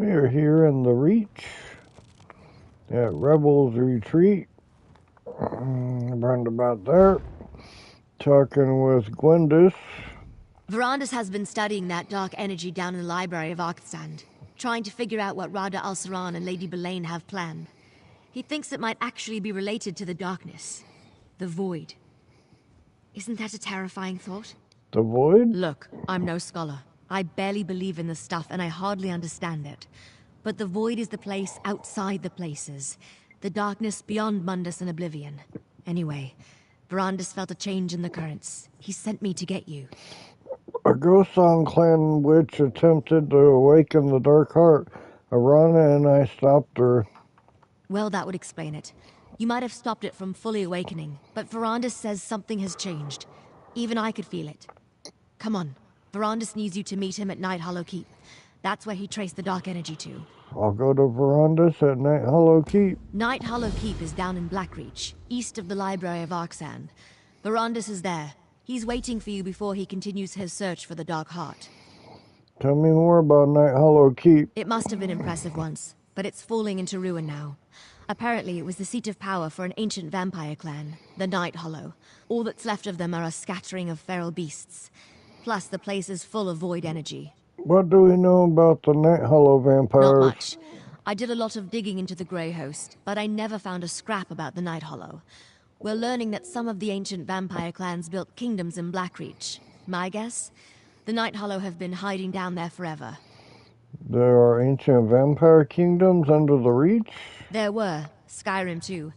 We are here in the Reach at Rebels Retreat. Around about there. Talking with Gwendis. Verandis has been studying that dark energy down in the library of Arkstand, trying to figure out what Rada al-Saran and Lady Belaine have planned. He thinks it might actually be related to the darkness. The Void. Isn't that a terrifying thought? The Void? Look, I'm no scholar. I barely believe in this stuff and I hardly understand it. But the Void is the place outside the places. The darkness beyond Mundus and Oblivion. Anyway, Verandis felt a change in the currents. He sent me to get you. A Gosan clan witch attempted to awaken the Dark Heart. Arana and I stopped her. Well, that would explain it. You might have stopped it from fully awakening, but Verandis says something has changed. Even I could feel it. Come on. Verandis needs you to meet him at Night Hollow Keep. That's where he traced the dark energy to. I'll go to Verandis at Night Hollow Keep. Night Hollow Keep is down in Blackreach, east of the Library of Arkstand. Verandis is there. He's waiting for you before he continues his search for the Dark Heart. Tell me more about Night Hollow Keep. It must have been impressive once, but it's falling into ruin now. Apparently, it was the seat of power for an ancient vampire clan, the Night Hollow. All that's left of them are a scattering of feral beasts. Plus, the place is full of void energy. What do we know about the Night Hollow vampires? Not much. I did a lot of digging into the Grey Host, but I never found a scrap about the Night Hollow. We're learning that some of the ancient vampire clans built kingdoms in Blackreach. My guess? The Night Hollow have been hiding down there forever. There are ancient vampire kingdoms under the Reach? There were. Skyrim too.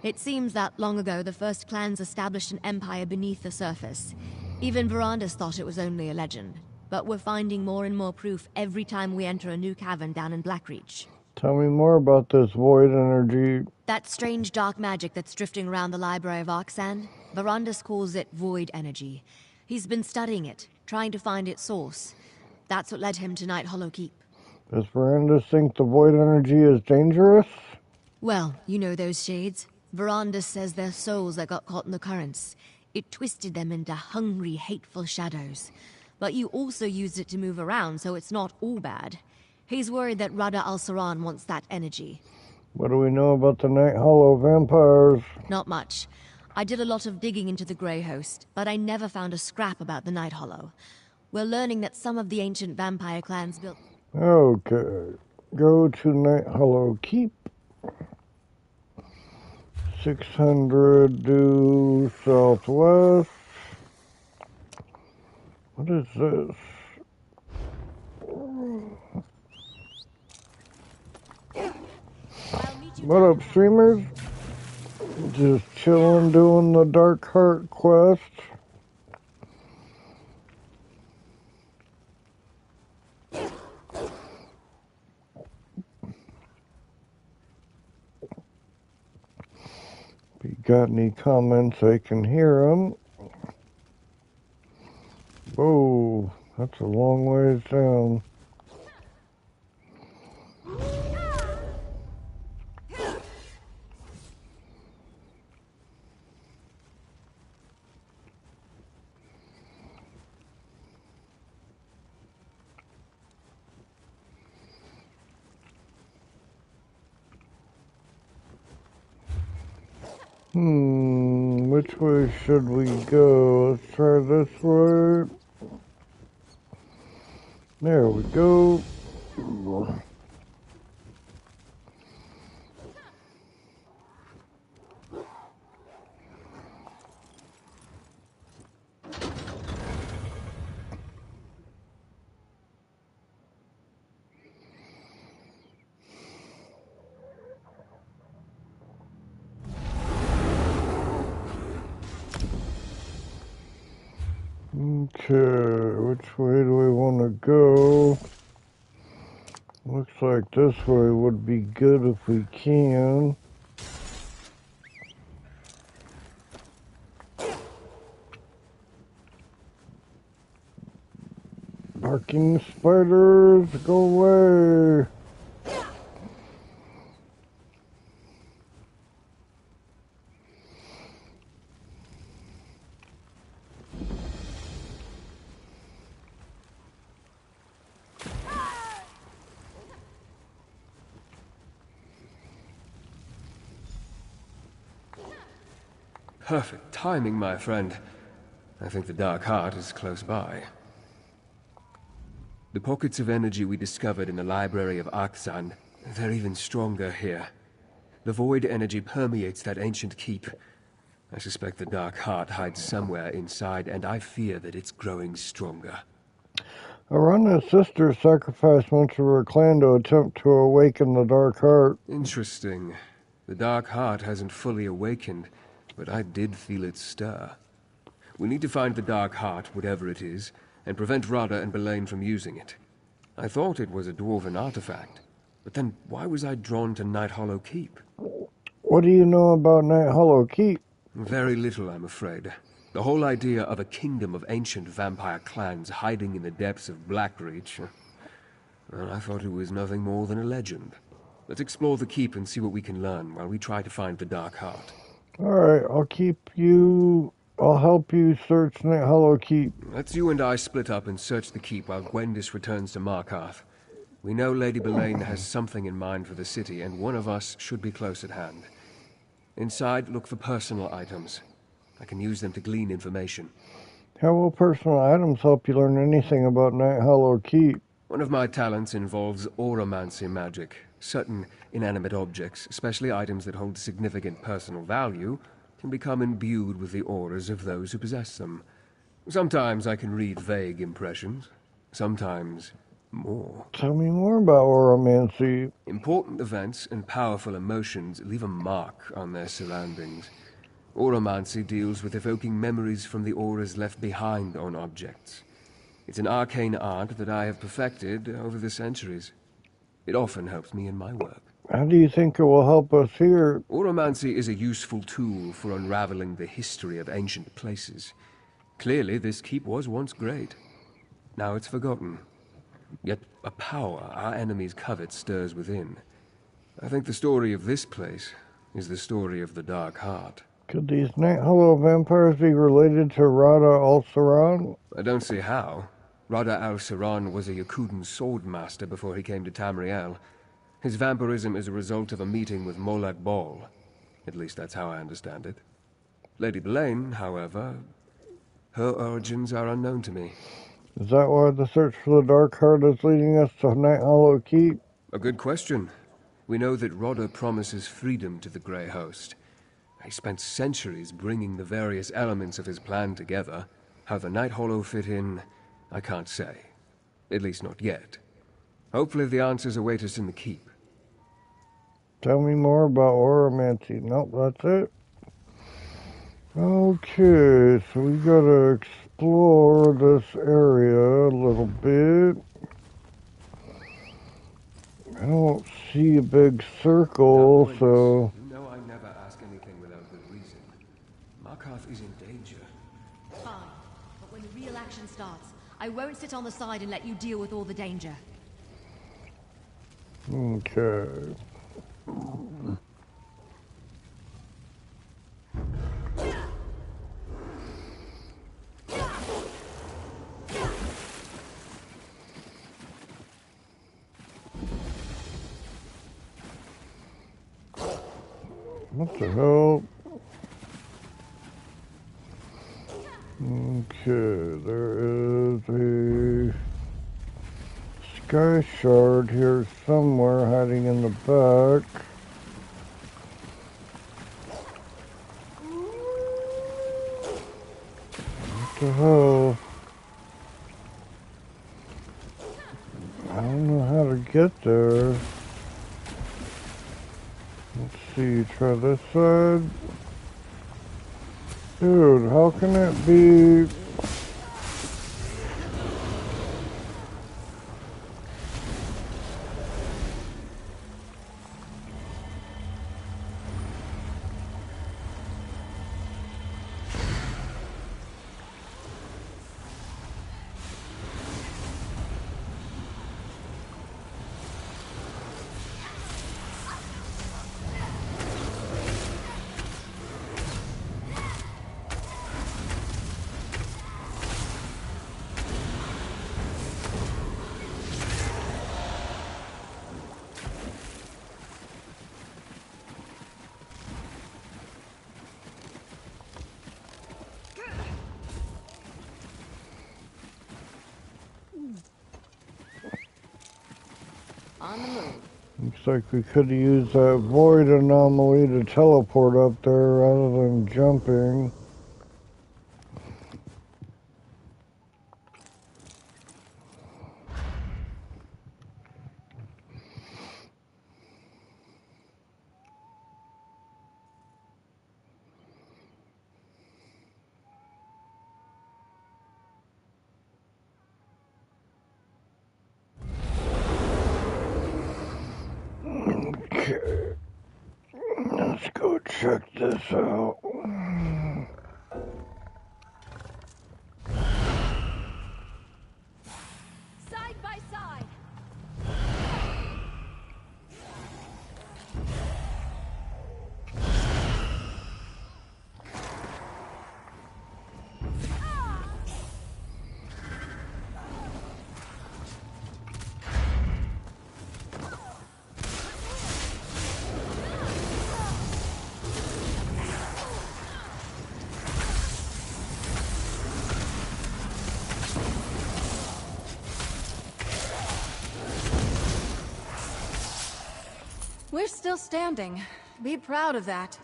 It seems that long ago the first clans established an empire beneath the surface. Even Verandis thought it was only a legend. But we're finding more and more proof every time we enter a new cavern down in Blackreach. Tell me more about this void energy. That strange dark magic that's drifting around the Library of Arkstand, Verandis calls it void energy. He's been studying it, trying to find its source. That's what led him to Night Hollow Keep. Does Verandis think the void energy is dangerous? Well, you know those shades. Verandis says they're souls that got caught in the currents. It twisted them into hungry, hateful shadows. But you also used it to move around, so it's not all bad. He's worried that Rada al-Saran wants that energy. What do we know about the Night Hollow vampires? Not much. I did a lot of digging into the Grey Host, but I never found a scrap about the Night Hollow. We're learning that some of the ancient vampire clans built... Okay. Go to Night Hollow Keep. 600 due southwest. What is this? What up, streamers? Just chilling, doing the Dark Heart quest. If you got any comments, I can hear them. Whoa, that's a long ways down. Which way should we go? Let's try this way. There we go. Okay, which way do we want to go? Looks like this way would be good if we can. Barking spiders, go away! perfect timing, my friend. I think the Dark Heart is close by. The pockets of energy we discovered in the library of Arkzan, they're even stronger here. The void energy permeates that ancient keep. I suspect the Dark Heart hides somewhere inside, and I fear that it's growing stronger. Aranda's sister sacrificed much of her clan to attempt to awaken the Dark Heart. Interesting. The Dark Heart hasn't fully awakened, but I did feel it stir. We need to find the Dark Heart, whatever it is, and prevent Radha and Belain from using it. I thought it was a dwarven artifact, but then why was I drawn to Night Hollow Keep? What do you know about Night Hollow Keep? Very little, I'm afraid. The whole idea of a kingdom of ancient vampire clans hiding in the depths of Blackreach, well, I thought it was nothing more than a legend. Let's explore the keep and see what we can learn while we try to find the Dark Heart. Alright, I'll help you search Night Hollow Keep. Let's you and I split up and search the keep while Gwendis returns to Markarth. We know Lady Belain has something in mind for the city, and one of us should be close at hand. Inside, look for personal items. I can use them to glean information. How will personal items help you learn anything about Night Hollow Keep? One of my talents involves auramancy magic. Certain inanimate objects, especially items that hold significant personal value, can become imbued with the auras of those who possess them. Sometimes I can read vague impressions, sometimes more. Tell me more about auramancy. Important events and powerful emotions leave a mark on their surroundings. Auramancy deals with evoking memories from the auras left behind on objects. It's an arcane art that I have perfected over the centuries. It often helps me in my work. How do you think it will help us here? Auramancy is a useful tool for unraveling the history of ancient places. Clearly, this keep was once great. Now it's forgotten. Yet a power our enemies covet stirs within. I think the story of this place is the story of the Dark Heart. Could these Night Hollow vampires be related to Radha al-Saran? I don't see how. Radha al-Saran was a Yakutan swordmaster before he came to Tamriel. His vampirism is a result of a meeting with Molag Bal. At least that's how I understand it. Lady Belain, however, her origins are unknown to me. Is that why the search for the Dark Heart is leading us to Night Hollow Keep? A good question. We know that Radha promises freedom to the Grey Host. He spent centuries bringing the various elements of his plan together. How the Night Hollow fit in, I can't say. At least not yet. Hopefully the answers await us in the keep. Tell me more about auramancy. Nope, that's it. Okay, so we gotta explore this area a little bit. I don't see a big circle, so... You know I never ask anything without good reason. Markarth is in danger. Fine, but when the real action starts, I won't sit on the side and let you deal with all the danger. Okay. What the hell? Okay, there is a sky shard here somewhere hiding in the back. What the hell? I don't know how to get there. Let's see, try this side. Dude, how can it be? On the move. Looks like we could use that void anomaly to teleport up there rather than jumping. Okay, let's go check this out. Side by side. We're still standing. Be proud of that.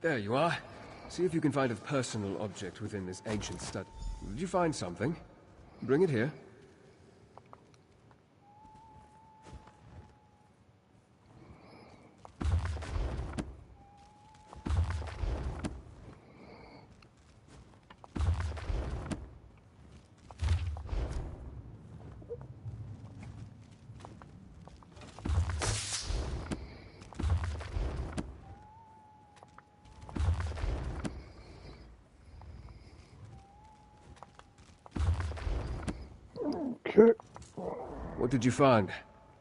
There you are. See if you can find a personal object within this ancient stud. Did you find something? Bring it here. Okay. What did you find?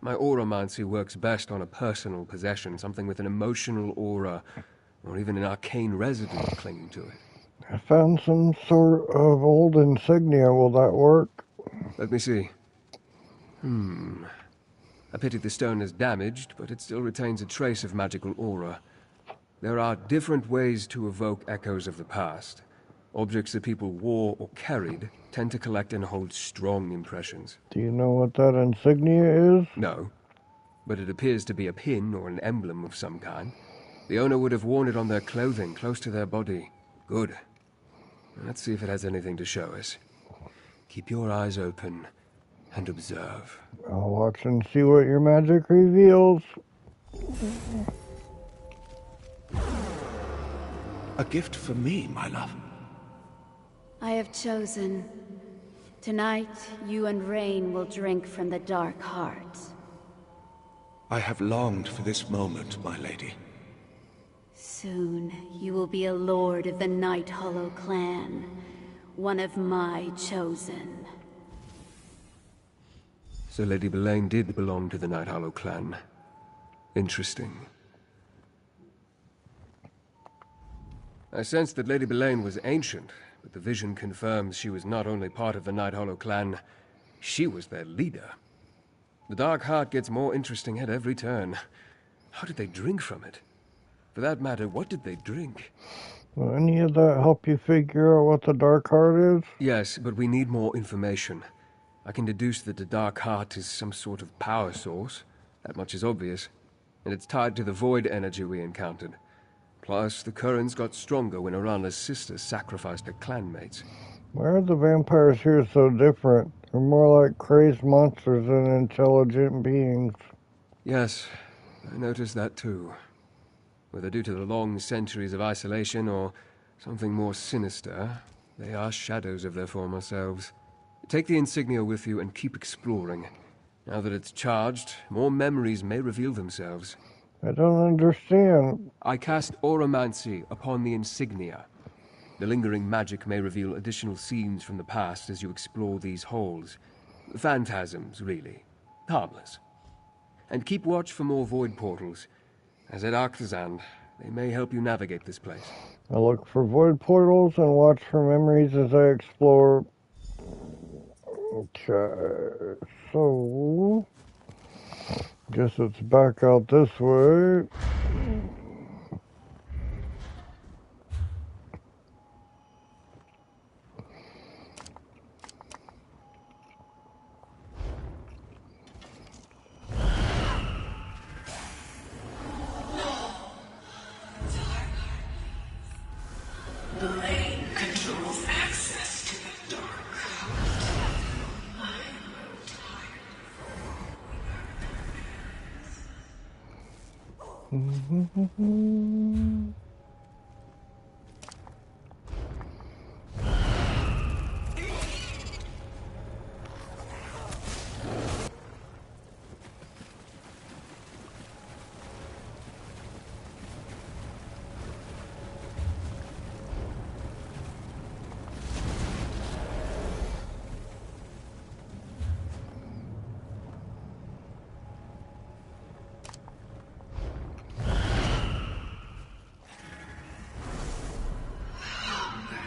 My auramancy works best on a personal possession, something with an emotional aura, or even an arcane residue clinging to it. I found some sort of old insignia. Will that work? Let me see. I pity the stone is damaged, but it still retains a trace of magical aura. There are different ways to evoke echoes of the past. Objects that people wore or carried tend to collect and hold strong impressions. Do you know what that insignia is? No, but it appears to be a pin or an emblem of some kind. The owner would have worn it on their clothing, close to their body. Good. Let's see if it has anything to show us. Keep your eyes open and observe. I'll watch and see what your magic reveals. A gift for me, my love. I have chosen. Tonight, you and Rain will drink from the dark heart. I have longed for this moment, my lady. Soon, you will be a lord of the Night Hollow clan. One of my chosen. So Lady Belaine did belong to the Night Hollow clan. Interesting. I sensed that Lady Belaine was ancient, but the vision confirms she was not only part of the Night Hollow clan, she was their leader. The Dark Heart gets more interesting at every turn. How did they drink from it? For that matter, what did they drink? Will any of that help you figure out what the Dark Heart is? Yes, but we need more information. I can deduce that the Dark Heart is some sort of power source. That much is obvious. And it's tied to the void energy we encountered. Plus, the currents got stronger when Arana's sister sacrificed her clanmates. Why are the vampires here so different? They're more like crazed monsters than intelligent beings. Yes, I noticed that too. Whether due to the long centuries of isolation or something more sinister, they are shadows of their former selves. Take the insignia with you and keep exploring. Now that it's charged, more memories may reveal themselves. I don't understand. I cast auramancy upon the insignia. The lingering magic may reveal additional scenes from the past as you explore these halls. Phantasms, really. Harmless. And keep watch for more void portals. As at Arctazan, they may help you navigate this place. I look for void portals and watch for memories as I explore. Okay, so guess it's back out this way.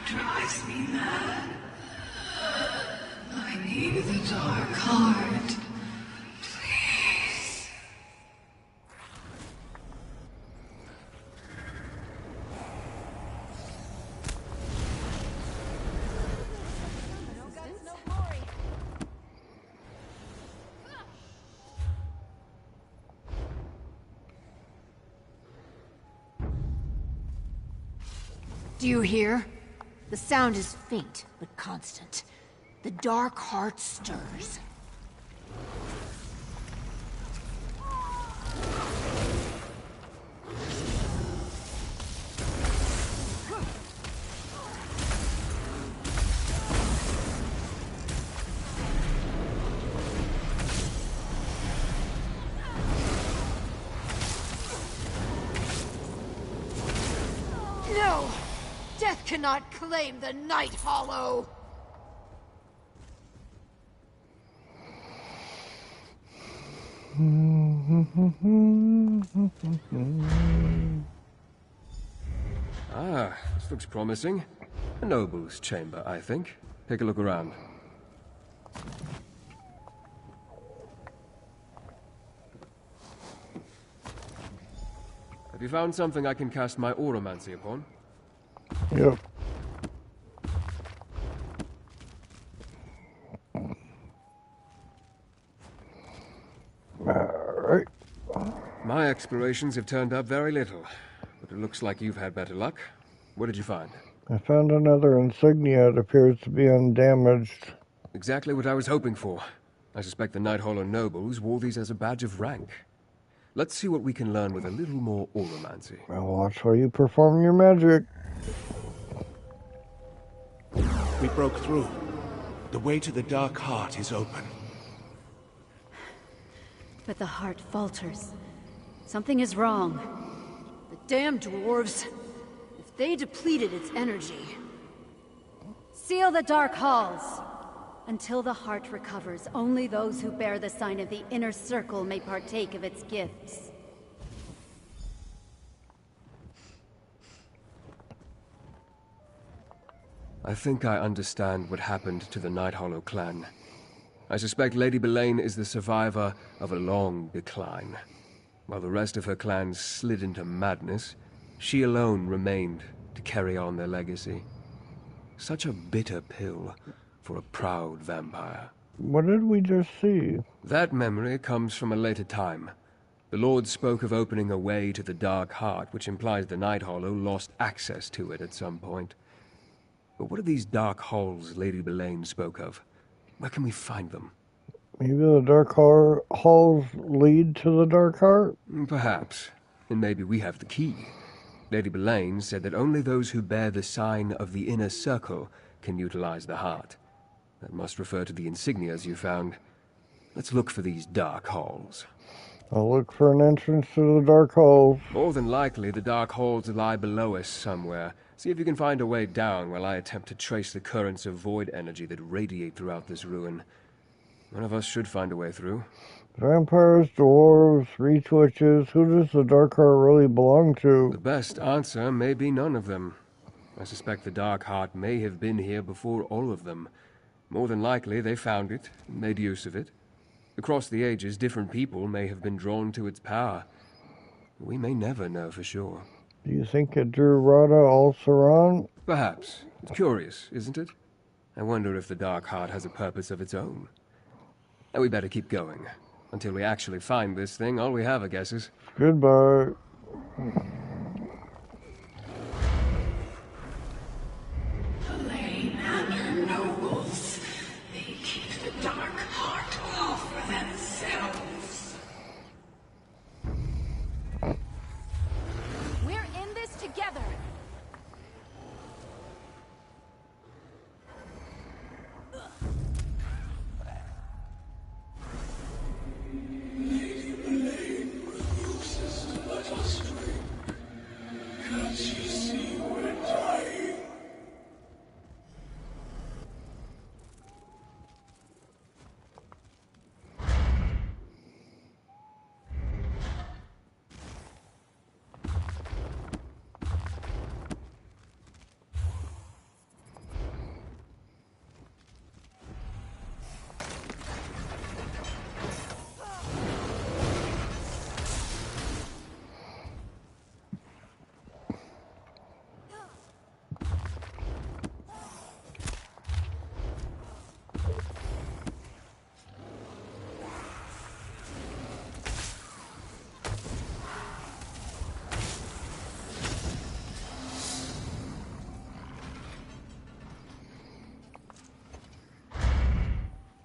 Drives me mad. I need the dark heart. Please. Do you hear? The sound is faint, but constant. The dark heart stirs. No! Death cannot claim the Night Hollow! Ah, this looks promising. A noble's chamber, I think. Take a look around. Have you found something I can cast my auramancy upon? Yep. Alright. My explorations have turned up very little, but it looks like you've had better luck. What did you find? I found another insignia. It appears to be undamaged. Exactly what I was hoping for. I suspect the Night Hollow nobles wore these as a badge of rank. Let's see what we can learn with a little more auramancy. I'll watch while you perform your magic. We broke through. The way to the Dark Heart is open. But the heart falters. Something is wrong. The damn dwarves! If they depleted its energy... Seal the dark halls! Until the heart recovers, only those who bear the sign of the inner circle may partake of its gifts. I think I understand what happened to the Night Hollow clan. I suspect Lady Belaine is the survivor of a long decline. While the rest of her clan slid into madness, she alone remained to carry on their legacy. Such a bitter pill for a proud vampire. What did we just see? That memory comes from a later time. The Lord spoke of opening a way to the Dark Heart, which implies the Night Hollow lost access to it at some point. But what are these dark halls Lady Belaine spoke of? Where can we find them? Maybe the dark halls lead to the Dark Heart? Perhaps. And maybe we have the key. Lady Belaine said that only those who bear the sign of the inner circle can utilize the heart. That must refer to the insignias you found. Let's look for these dark halls. I'll look for an entrance to the dark halls. More than likely, the dark halls lie below us somewhere. See if you can find a way down while I attempt to trace the currents of void energy that radiate throughout this ruin. One of us should find a way through. Vampires, dwarves, reach witches. Who does the Dark Heart really belong to? The best answer may be none of them. I suspect the Dark Heart may have been here before all of them. More than likely, they found it and made use of it. Across the ages, different people may have been drawn to its power. We may never know for sure. Do you think it drew Rada al-Saran? Perhaps. It's curious, isn't it? I wonder if the Dark Heart has a purpose of its own. And we better keep going. Until we actually find this thing, all we have are guesses. Goodbye. Belaine and her nobles, they keep the Dark Heart all for themselves.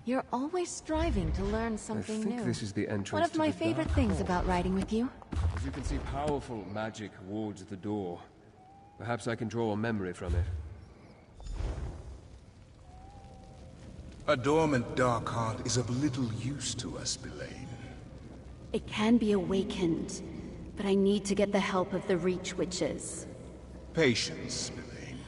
You're always striving to learn something I think new. this is the entrance One of to my the favorite dark things hall. about riding with you. As you can see, powerful magic wards the door. Perhaps I can draw a memory from it. A dormant dark heart is of little use to us, Belaine. It can be awakened, but I need to get the help of the Reach Witches. Patience, Belaine.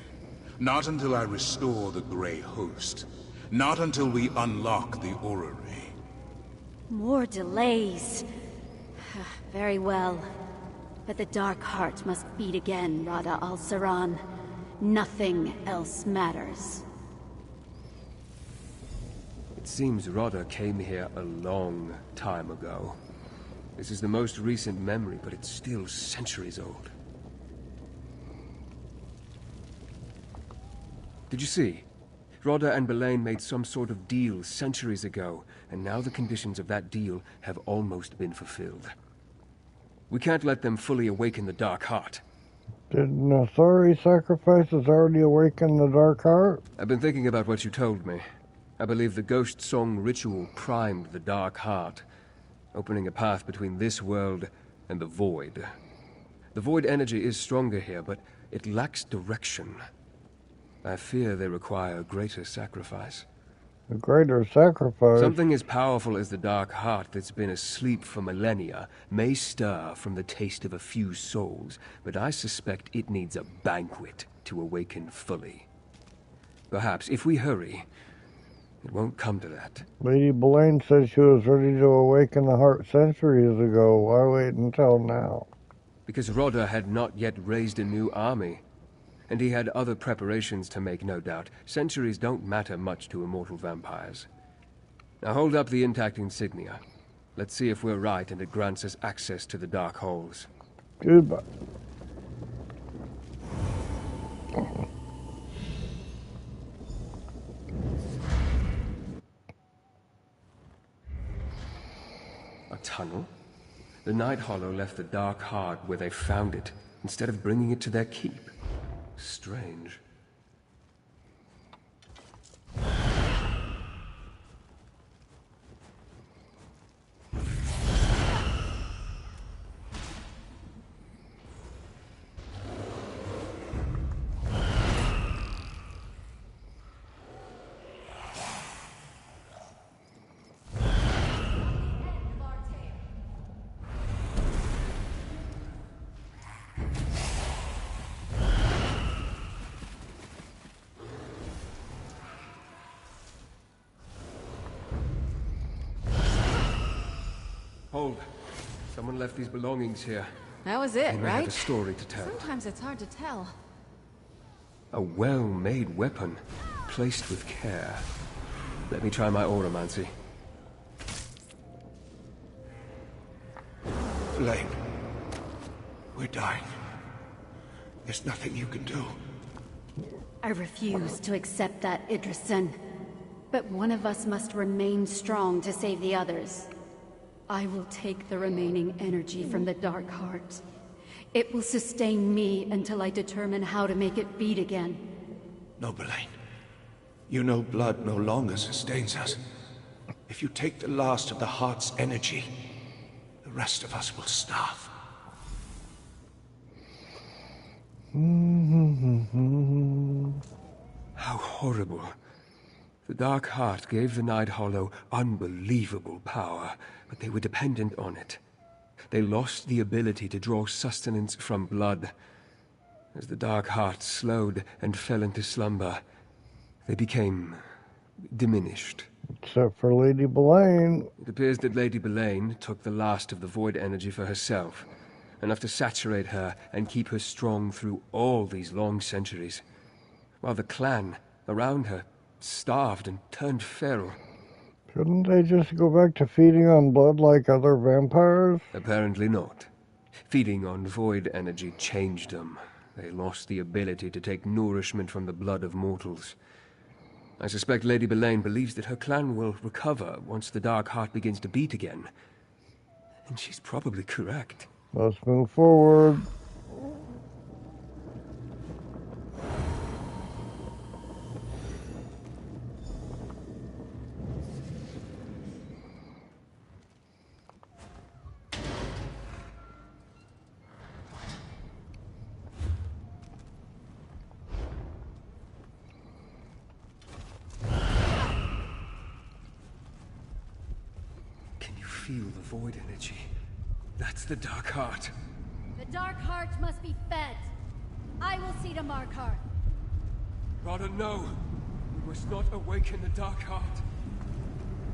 Not until I restore the Grey Host. Not until we unlock the orrery. More delays. Very well. But the Dark Heart must beat again, Rada al-Saran. Nothing else matters. It seems Rodda came here a long time ago. This is the most recent memory, but it's still centuries old. Did you see? Rodda and Belaine made some sort of deal centuries ago, and now the conditions of that deal have almost been fulfilled. We can't let them fully awaken the Dark Heart. Did Nathori sacrifices already awaken the Dark Heart? I've been thinking about what you told me. I believe the Ghost Song ritual primed the Dark Heart, opening a path between this world and the Void. The Void energy is stronger here, but it lacks direction. I fear they require a greater sacrifice. A greater sacrifice? Something as powerful as the Dark Heart that's been asleep for millennia may stir from the taste of a few souls, but I suspect it needs a banquet to awaken fully. Perhaps, if we hurry, it won't come to that. Lady Belaine said she was ready to awaken the heart centuries ago. Why wait until now? Because Rodda had not yet raised a new army. And he had other preparations to make, no doubt. Centuries don't matter much to immortal vampires. Now hold up the intact insignia. Let's see if we're right and it grants us access to the dark holes. Goodbye. A tunnel? The Night Hollow left the Dark Heart where they found it, instead of bringing it to their keep. Strange. Hold. Someone left these belongings here. That was it, They may right? have a story to tell. Sometimes it's hard to tell. A well-made weapon, placed with care. Let me try my auramancy. Belaine, we're dying. There's nothing you can do. I refuse to accept that, Idrisen. But one of us must remain strong to save the others. I will take the remaining energy from the Dark Heart. It will sustain me until I determine how to make it beat again. No, Belaine. You know blood no longer sustains us. If you take the last of the Heart's energy, the rest of us will starve. How horrible. The Dark Heart gave the Night Hollow unbelievable power, but they were dependent on it. They lost the ability to draw sustenance from blood. As the Dark Heart slowed and fell into slumber, they became diminished. Except for Lady Belaine. It appears that Lady Belaine took the last of the Void energy for herself, enough to saturate her and keep her strong through all these long centuries, while the clan around her starved and turned feral. Couldn't they just go back to feeding on blood like other vampires? Apparently not. Feeding on void energy changed them. They lost the ability to take nourishment from the blood of mortals. I suspect Lady Belaine believes that her clan will recover once the Dark Heart begins to beat again. And she's probably correct. Let's move forward. Can you feel the void energy? That's the Dark Heart. The Dark Heart must be fed. I will see to Markarth. Rather, no. We must not awaken the Dark Heart.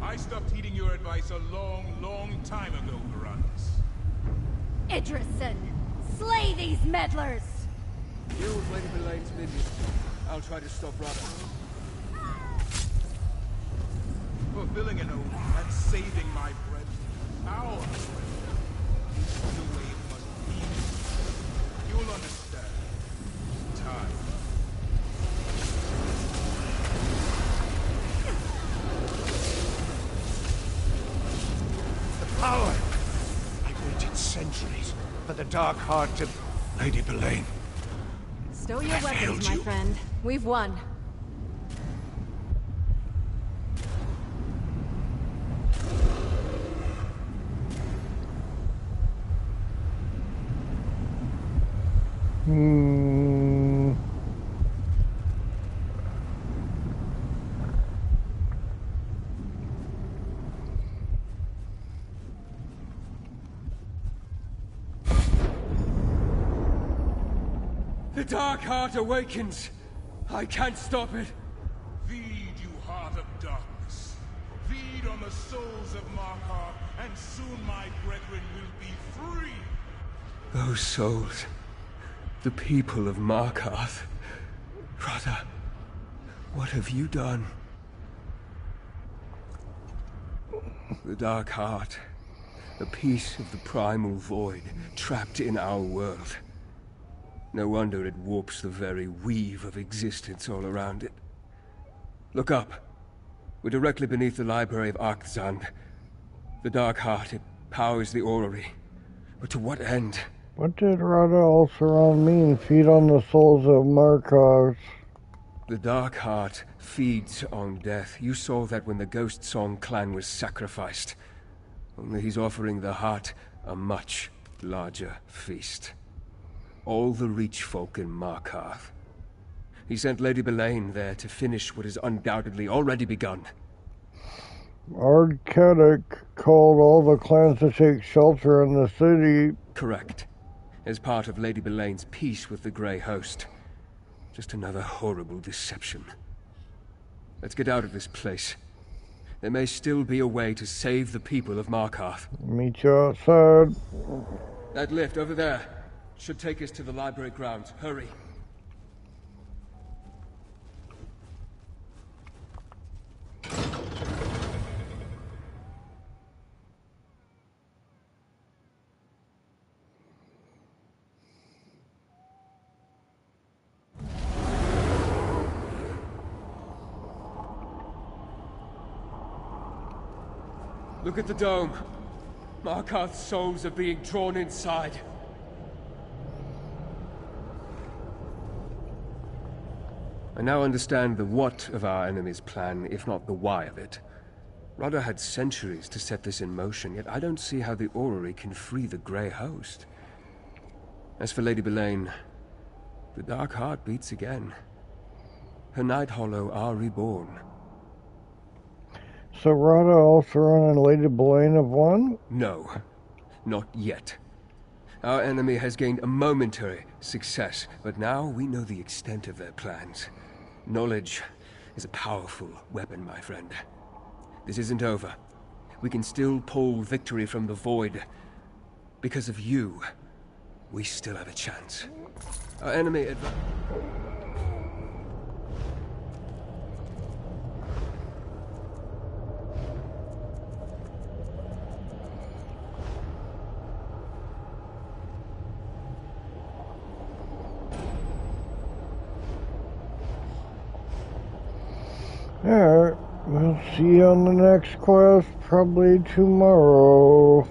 I stopped heeding your advice a long, long time ago, Verandis. Idrison! Slay these meddlers! Deal with Lady Belane's minions. I'll try to stop Radha. Fulfilling an oath and saving my friend. Our friend. The way it must be. You'll understand. Time. The power! I waited centuries for the Dark Heart to... Lady Belaine. Stow your I failed weapons, my you. friend. We've won. The Dark Heart awakens. I can't stop it. Feed, you heart of darkness. Feed on the souls of Markarth, and soon my brethren will be free. Those souls. The people of Markarth. Radha, what have you done? The Dark Heart. A piece of the primal void, trapped in our world. No wonder it warps the very weave of existence all around it. Look up. We're directly beneath the library of Arkzand. The Dark Heart, it powers the orrery. But to what end? What did Radha Alsaran mean, feed on the souls of Markarth? The Dark Heart feeds on death. You saw that when the Ghost Song clan was sacrificed. Only he's offering the heart a much larger feast. All the Reach folk in Markarth. He sent Lady Belaine there to finish what has undoubtedly already begun. Ardkedic called all the clans to take shelter in the city. Correct. As part of Lady Belaine's peace with the Grey Host. Just another horrible deception. Let's get out of this place. There may still be a way to save the people of Markarth. Meet you outside. That lift over there should take us to the library grounds. Hurry. Look at the dome. Markarth's souls are being drawn inside. I now understand the what of our enemy's plan, if not the why of it. Radha had centuries to set this in motion, yet I don't see how the orrery can free the Grey Host. As for Lady Belaine, the Dark Heart beats again. Her Night Hollow are reborn. So Radha Alsaran and Lady Belaine have won? No, not yet. Our enemy has gained a momentary success, but now we know the extent of their plans. Knowledge is a powerful weapon, my friend. This isn't over. We can still pull victory from the void. Because of you, we still have a chance. Our enemy Alright, we'll see you on the next quest, probably tomorrow.